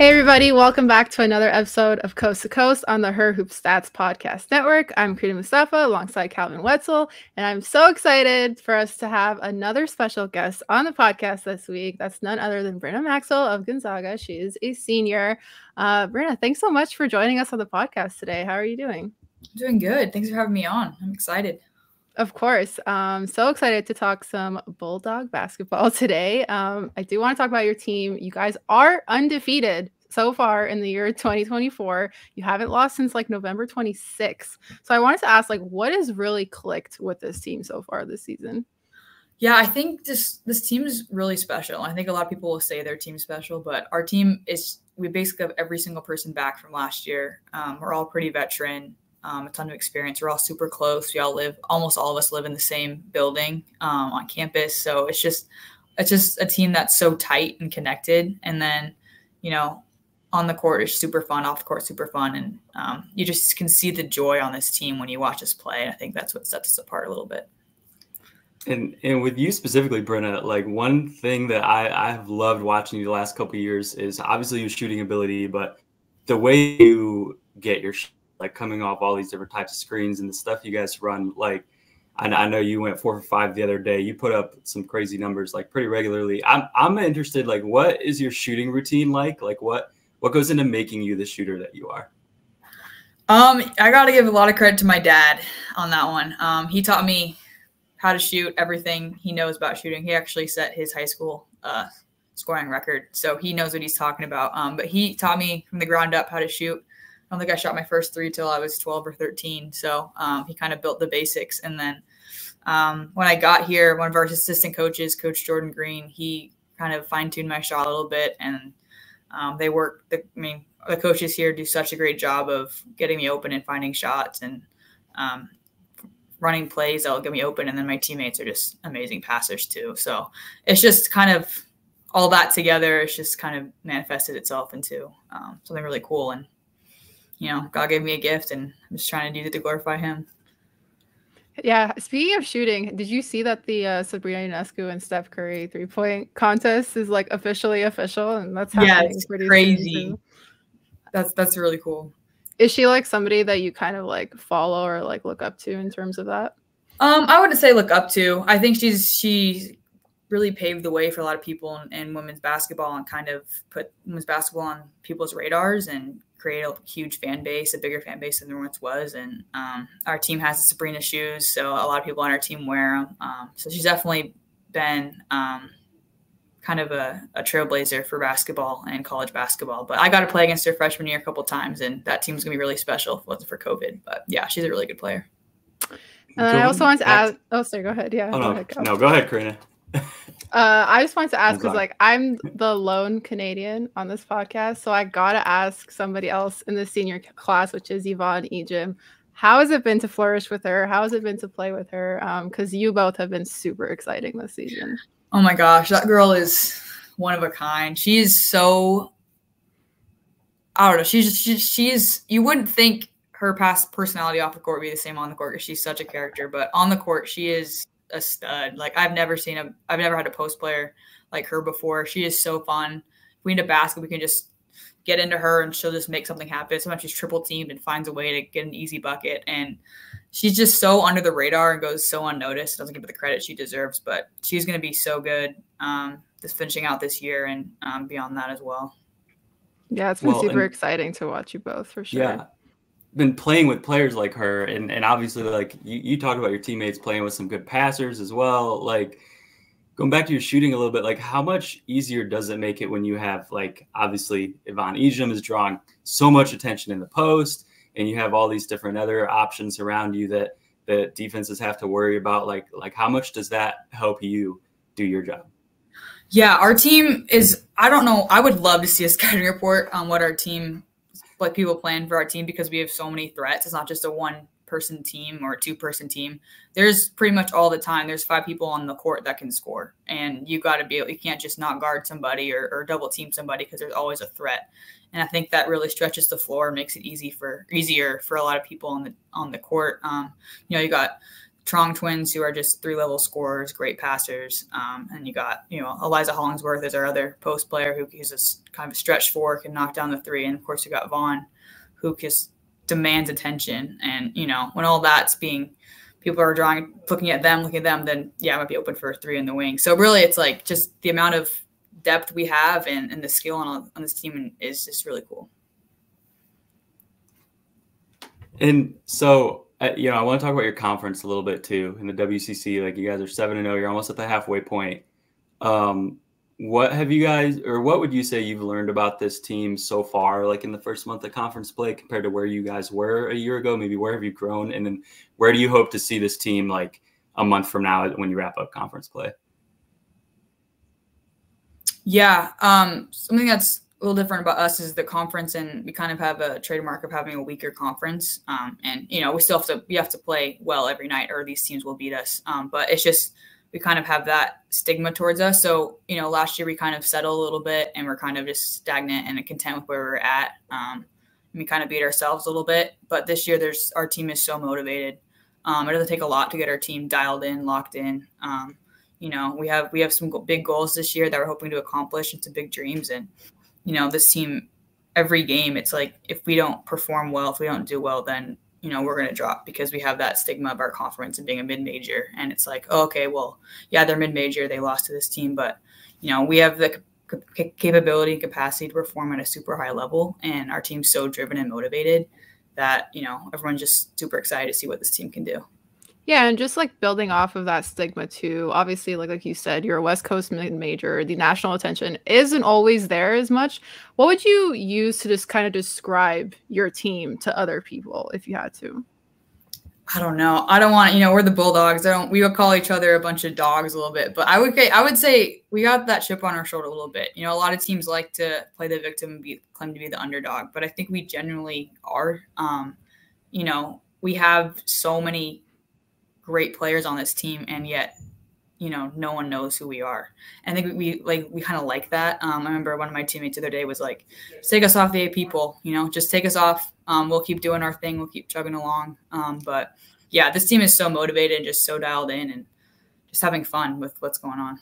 Hey everybody, welcome back to another episode of Coast to Coast on the Her Hoop Stats Podcast Network. I'm Crina Mustafa alongside Calvin Wetzel, and I'm so excited for us to have another special guest on the podcast this week. That's none other than Brynna Maxwell of Gonzaga. She is a senior. Brynna, thanks so much for joining us on the podcast today. How are you doing? Doing good. Thanks for having me on. I'm excited. Of course. So excited to talk some Bulldog basketball today. I do want to talk about your team. You guys are undefeated so far in the year 2024. You haven't lost since like November 26th. So I wanted to ask, like, what has really clicked with this team so far this season? Yeah, I think this team is really special. I think a lot of people will say their team's special, but our team we basically have every single person back from last year. We're all pretty veteran. A ton of experience. We're all super close. Almost all of us live in the same building on campus. So it's just a team that's so tight and connected. And then, on the court it's super fun, off the court super fun. And you just can see the joy on this team when you watch us play. I think that's what sets us apart a little bit. And with you specifically, Brynna, like one thing that I have loved watching you the last couple of years is obviously your shooting ability, but the way you get your like coming off all these different types of screens and the stuff you guys run. Like, I know you went 4 for 5 the other day. You put up some crazy numbers like pretty regularly. I'm interested, like, what is your shooting routine like? Like, what goes into making you the shooter that you are? I got to give a lot of credit to my dad on that one. He taught me how to shoot, everything he knows about shooting. He actually set his high school scoring record, so he knows what he's talking about. But he taught me from the ground up how to shoot. I don't think I shot my first three till I was 12 or 13. So he kind of built the basics. And then when I got here, one of our assistant coaches, Coach Jordan Green, he kind of fine-tuned my shot a little bit. And the coaches here do such a great job of getting me open and finding shots and running plays that'll get me open. And then my teammates are just amazing passers too. So it's just kind of all that together. It's just kind of manifested itself into something really cool. And God gave me a gift, and I'm just trying to do it to glorify him. Yeah. Speaking of shooting, did you see that the Sabrina Ionescu and Steph Curry 3-point contest is like officially official, and that's happening pretty crazy. That's really cool. Is she like somebody that you kind of like follow or like look up to in terms of that? I wouldn't say look up to. I think she really paved the way for a lot of people in women's basketball and kind of put women's basketball on people's radars and create a huge fan base, a bigger fan base than there once was. And our team has the Sabrina shoes, so a lot of people on our team wear them. So she's definitely been kind of a trailblazer for basketball and college basketball. But I got to play against her freshman year a couple times, and that team's going to be really special if it wasn't for COVID. But, yeah, she's a really good player. And I also wanted to ask – oh, sorry, go ahead. Yeah. Go ahead, Crina. I just wanted to ask because, like, I'm the lone Canadian on this podcast, so I gotta ask somebody else in the senior class, which is Yvonne Ejim. How has it been to flourish with her? How has it been to play with her? Because you both have been super exciting this season. Oh my gosh, that girl is one of a kind. She is so – I don't know. She's you wouldn't think her past personality off the court would be the same on the court because she's such a character, but on the court she is a stud. Like I've never had a post player like her before. She is so fun. If we need a basket, we can just get into her and she'll just make something happen. Sometimes she's triple teamed and finds a way to get an easy bucket. And she's just so under the radar and goes so unnoticed. Doesn't give her the credit she deserves, but she's going to be so good just finishing out this year and beyond that as well. Yeah, it's been super exciting to watch you both for sure. Yeah. Been playing with players like her and obviously like you talked about your teammates playing with some good passers as well. Like going back to your shooting a little bit, like how much easier does it make it when you have like obviously Yvonne Ejim is drawing so much attention in the post and you have all these different other options around you that the defenses have to worry about. Like how much does that help you do your job? Yeah, our team is, I don't know, I would love to see a scouting report on what our team, like people plan for our team because we have so many threats. It's not just a one-person team or a two-person team. There's pretty much all the time. There's 5 people on the court that can score, and you can't just not guard somebody or double team somebody because there's always a threat. And I think that really stretches the floor, makes it easier for a lot of people on the court. You got Trong twins, who are just 3-level scorers, great passers. And you got, Eliza Hollingsworth is our other post player who is a kind of a stretch 4, can knock down the 3. And of course, you got Vaughn, who just demands attention. And, when all that's people are looking at them, then I might be open for a 3 in the wing. So really it's like just the amount of depth we have and the skill on this team is just really cool. And so, I want to talk about your conference a little bit too. In the WCC, like you guys are 7-0, you're almost at the halfway point. What have you guys, or what would you say you've learned about this team so far, like in the first month of conference play compared to where you guys were a year ago? Maybe where have you grown? And then where do you hope to see this team like a month from now when you wrap up conference play? Yeah. Something that's a little different about us is the conference, and we kind of have a trademark of having a weaker conference. And we still have to play well every night, or these teams will beat us. But it's just, we kind of have that stigma towards us. So, last year we kind of settled a little bit and we're kind of just stagnant and content with where we're at. And we kind of beat ourselves a little bit, but this year our team is so motivated. It doesn't take a lot to get our team dialed in, locked in. We have some big goals this year that we're hoping to accomplish, and some big dreams. And, this team, every game, it's like, if we don't perform well, if we don't do well, then, we're going to drop, because we have that stigma of our conference and being a mid-major. And it's like, oh, okay, well, yeah, they're mid-major, they lost to this team, but, we have the capability and capacity to perform at a super high level. And our team's so driven and motivated that, everyone's just super excited to see what this team can do. Yeah, and just like building off of that stigma too, obviously, like you said, you're a West Coast mid-major. The national attention isn't always there as much. What would you use to just kind of describe your team to other people if you had to? I don't know. I don't want, we're the Bulldogs. We would call each other a bunch of dogs a little bit, but I would say we got that chip on our shoulder a little bit. A lot of teams like to play the victim and claim to be the underdog, but I think we genuinely are. We have so many great players on this team, and yet, no one knows who we are. And I think we kind of like that. I remember one of my teammates the other day was like, take us off the 8 people, just take us off. We'll keep doing our thing. We'll keep chugging along. But yeah, this team is so motivated and just so dialed in and just having fun with what's going on.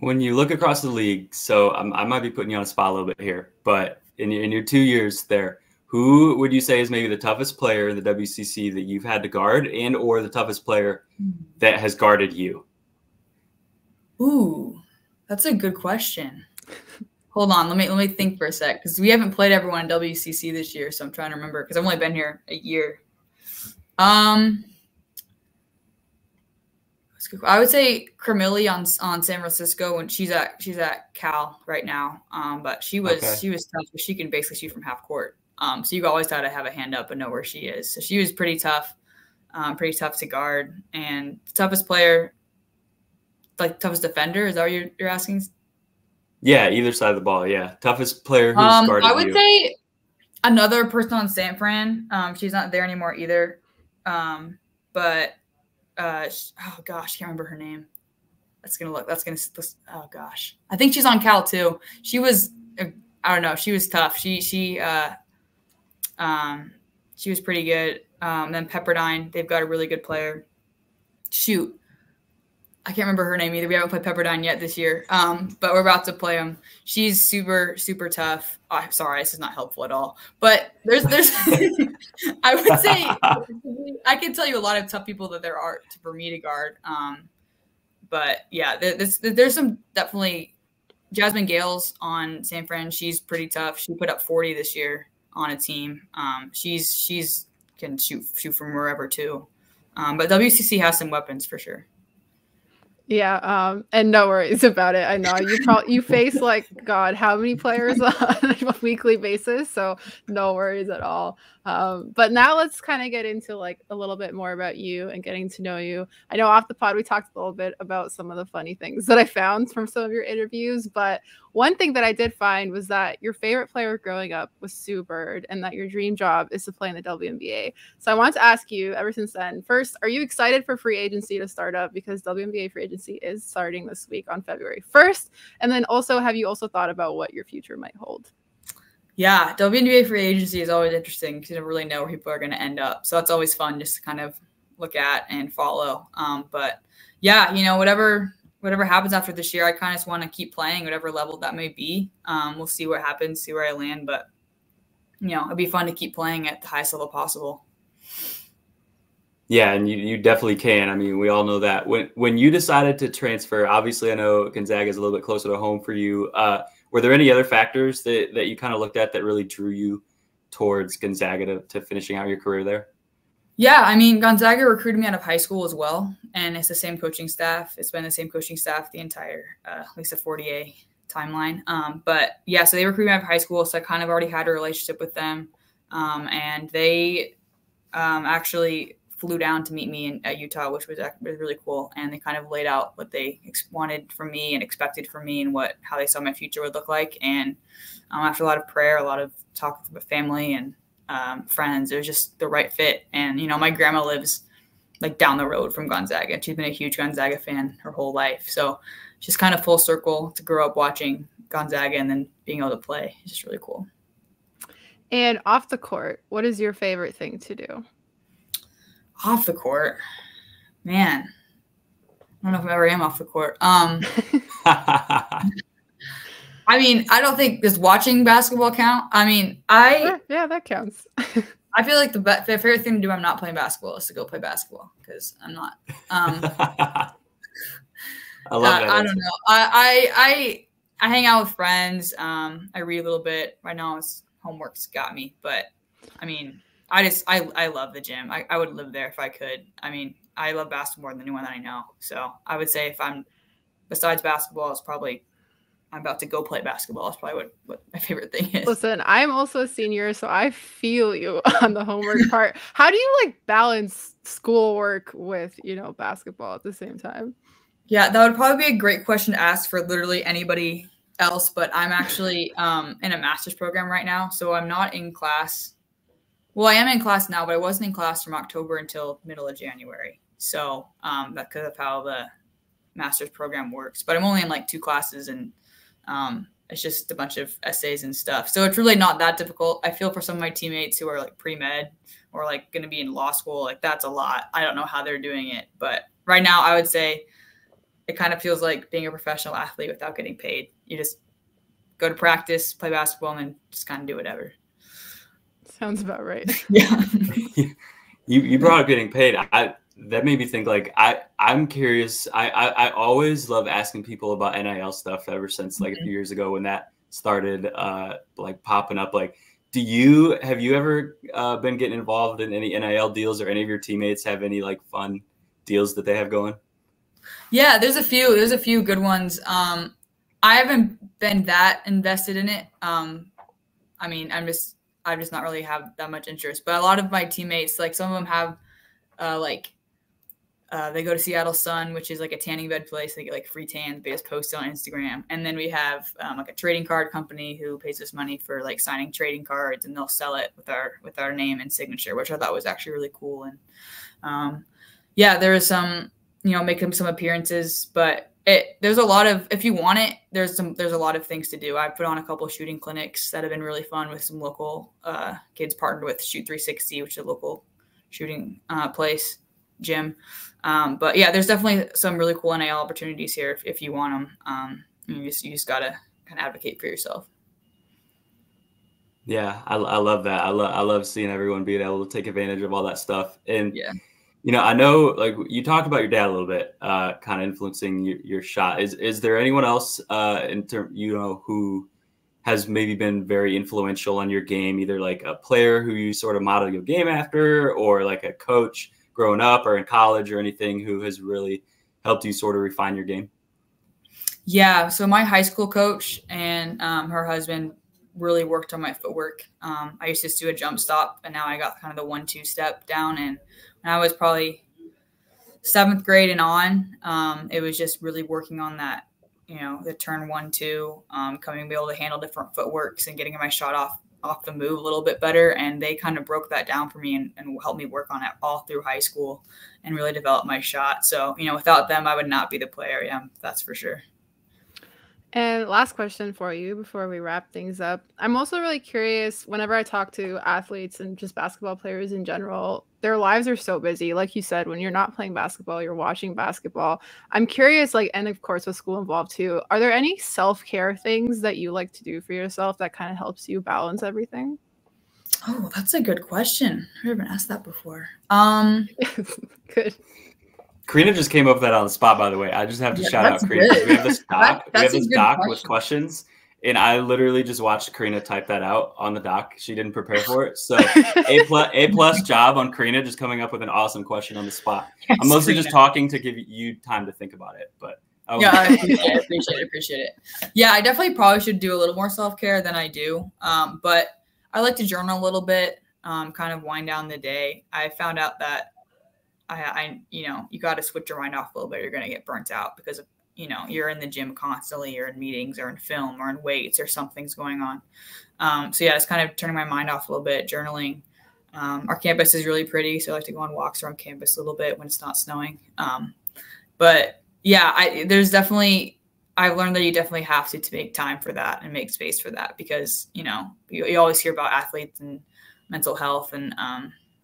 When you look across the league, so I might be putting you on a spot a little bit here, but in your 2 years there, who would you say is maybe the toughest player in the WCC that you've had to guard, and or the toughest player that has guarded you? Ooh, that's a good question. Hold on, let me think for a sec, because we haven't played everyone in WCC this year, so I'm trying to remember, because I've only been here a year. I would say Camille on San Francisco, when she's at Cal right now. But she was tough, but she can basically shoot from half court. So you always got to have a hand up and know where she is. So she was pretty tough to guard. And the toughest player, like toughest defender, is that what you're asking? Yeah, either side of the ball. Yeah, toughest player who's guarded you. I would say another person on San Fran. She's not there anymore either. Oh gosh, I can't remember her name. Oh gosh, I think she's on Cal too. She was, I don't know, she was tough. She was pretty good. Then Pepperdine, they've got a really good player. Shoot, I can't remember her name either. We haven't played Pepperdine yet this year, but we're about to play them. She's super, super tough. Oh, I'm sorry, this is not helpful at all. But there's I would say I can tell you a lot of tough people that there are for me to guard. But yeah, there's some definitely. Jasmine Gales on San Fran, she's pretty tough. She put up 40 this year on a team. She's can shoot from wherever too. But WCC has some weapons for sure. Yeah, and no worries about it. I know you face like God, how many players on a weekly basis, so no worries at all. But now let's kind of get into like a little bit more about you and getting to know you. I know off the pod we talked a little bit about some of the funny things that I found from some of your interviews, but one thing that I did find was that your favorite player growing up was Sue Bird, and that your dream job is to play in the WNBA. So I wanted to ask you, ever since then, first, are you excited for free agency to start up, because WNBA free agency is starting this week on February 1st? And then also, have you also thought about what your future might hold? Yeah, WNBA free agency is always interesting because you don't really know where people are going to end up. So that's always fun, just to kind of look at and follow. But yeah, you know, whatever happens after this year, I kind of just want to keep playing whatever level that may be. We'll see what happens, see where I land, but you know, it'd be fun to keep playing at the highest level possible. Yeah, and you definitely can. I mean, we all know that. When you decided to transfer, obviously I know Gonzaga is a little bit closer to home for you. Were there any other factors that you kind of looked at that really drew you towards Gonzaga to finishing out your career there? Yeah, I mean, Gonzaga recruited me out of high school as well, and it's the same coaching staff. It's been the same coaching staff the entire, at least the 40A timeline. But yeah, so they recruited me out of high school, so I kind of already had a relationship with them, and they actually flew down to meet me at Utah, which was really cool. And they kind of laid out what they wanted from me and expected from me and how they saw my future would look like. And after a lot of prayer, a lot of talk with family and friends, it was just the right fit. And, you know, my grandma lives like down the road from Gonzaga. She's been a huge Gonzaga fan her whole life. So just kind of full circle to grow up watching Gonzaga and then being able to play. It's just really cool. And off the court, what is your favorite thing to do? Off the court, man, I don't know if I ever am off the court. I mean, I don't think does watching basketball count. I mean, yeah, that counts. I feel like the favorite thing to do, I'm not playing basketball, is to go play basketball because I'm not. I love that. I don't know. I hang out with friends. I read a little bit. Right now, homework's got me, but I mean. I love the gym. I would live there if I could. I mean, I love basketball more than anyone that I know. So I would say if I'm besides basketball, I'm about to go play basketball. That's probably what my favorite thing is. Listen, I'm also a senior, so I feel you on the homework part. How do you like balance schoolwork with, you know, basketball at the same time? Yeah, that would probably be a great question to ask for literally anybody else. But I'm actually in a master's program right now. So I'm not in class. Well, I am in class now, but I wasn't in class from October until middle of January. So that's because of how the master's program works. But I'm only in like 2 classes, and it's just a bunch of essays and stuff. So it's really not that difficult. I feel for some of my teammates who are like pre-med or like going to be in law school, like that's a lot. I don't know how they're doing it. But right now I would say it kind of feels like being a professional athlete without getting paid. You just go to practice, play basketball, and then just kind of do whatever. Sounds about right. Yeah. You brought up getting paid. That made me think like I'm curious. I always love asking people about NIL stuff ever since like a few years ago when that started like popping up. Like, have you ever been getting involved in any NIL deals, or any of your teammates have any like fun deals that they have going? Yeah, there's a few good ones. I haven't been that invested in it. I mean, I just not really have that much interest, but a lot of my teammates, like some of them have, they go to Seattle Sun, which is like a tanning bed place. They get like free tans. They just post it on Instagram. And then we have like a trading card company who pays us money for like signing trading cards, and they'll sell it with our name and signature, which I thought was actually really cool. And yeah, there is some, you know, making some appearances, but there's a lot of, if you want it, there's a lot of things to do. I put on a couple of shooting clinics that have been really fun with some local kids, partnered with Shoot 360, which is a local shooting gym. But yeah, there's definitely some really cool NIL opportunities here if you want them. You just gotta kind of advocate for yourself. Yeah, I love that. I love seeing everyone being able to take advantage of all that stuff. And yeah. You know, I know, like you talked about your dad a little bit, kind of influencing your shot. Is there anyone else who has maybe been very influential on your game, either like a player who you sort of model your game after, or like a coach growing up or in college or anything who has really helped you sort of refine your game? Yeah, so my high school coach and her husband really worked on my footwork. I used to do a jump stop, and now I got kind of the 1-2 step down. And when I was probably 7th grade and on, it was just really working on that, you know, the turn 1-2, coming to be able to handle different footworks and getting my shot off the move a little bit better. And they kind of broke that down for me and helped me work on it all through high school and really develop my shot. So, you know, without them, I would not be the player I am. That's for sure. And last question for you before we wrap things up. I'm also really curious, whenever I talk to athletes and just basketball players in general, their lives are so busy. Like you said, when you're not playing basketball, you're watching basketball. I'm curious, like, and of course with school involved too, are there any self-care things that you like to do for yourself that kind of helps you balance everything? Oh, that's a good question. I've never been asked that before. Good. Crina just came up with that on the spot, by the way. I just have to shout out Crina. We have this doc. We have this doc with questions, and I literally just watched Crina type that out on the doc. She didn't prepare for it, so A plus job on Crina just coming up with an awesome question on the spot. I'm mostly just talking to give you time to think about it, but yeah, I appreciate it. Yeah, I definitely probably should do a little more self-care than I do. But I like to journal a little bit, kind of wind down the day. I found out that you got to switch your mind off a little bit. You're going to get burnt out because of, you're in the gym constantly, you're in meetings or in film or in weights or something's going on. So yeah, it's kind of turning my mind off a little bit, journaling. Our campus is really pretty, so I like to go on walks around campus a little bit when it's not snowing. But yeah, I've learned that you definitely have to make time for that and make space for that, because, you always hear about athletes and mental health and,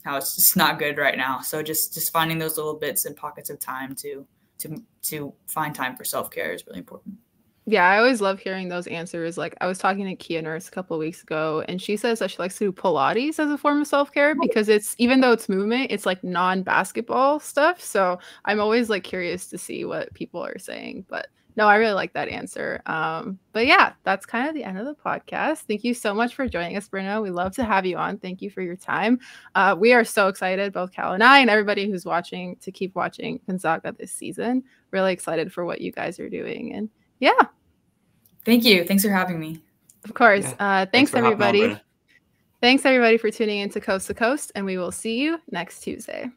how it's just not good right now. So just finding those little bits and pockets of time to find time for self-care is really important. Yeah, I always love hearing those answers. Like, I was talking to Kia Nurse a couple of weeks ago, and she says that she likes to do Pilates as a form of self-care because even though it's movement, it's like non-basketball stuff. So I'm always like curious to see what people are saying. But no, I really like that answer. But yeah, that's kind of the end of the podcast. Thank you so much for joining us, Brynna. We love to have you on. Thank you for your time. We are so excited, both Cal and I, and everybody who's watching, to keep watching Gonzaga this season. Really excited for what you guys are doing. And yeah. Thank you. Thanks for having me. Of course. Yeah. Thanks everybody. Thanks everybody for tuning in to Coast, and we will see you next Tuesday.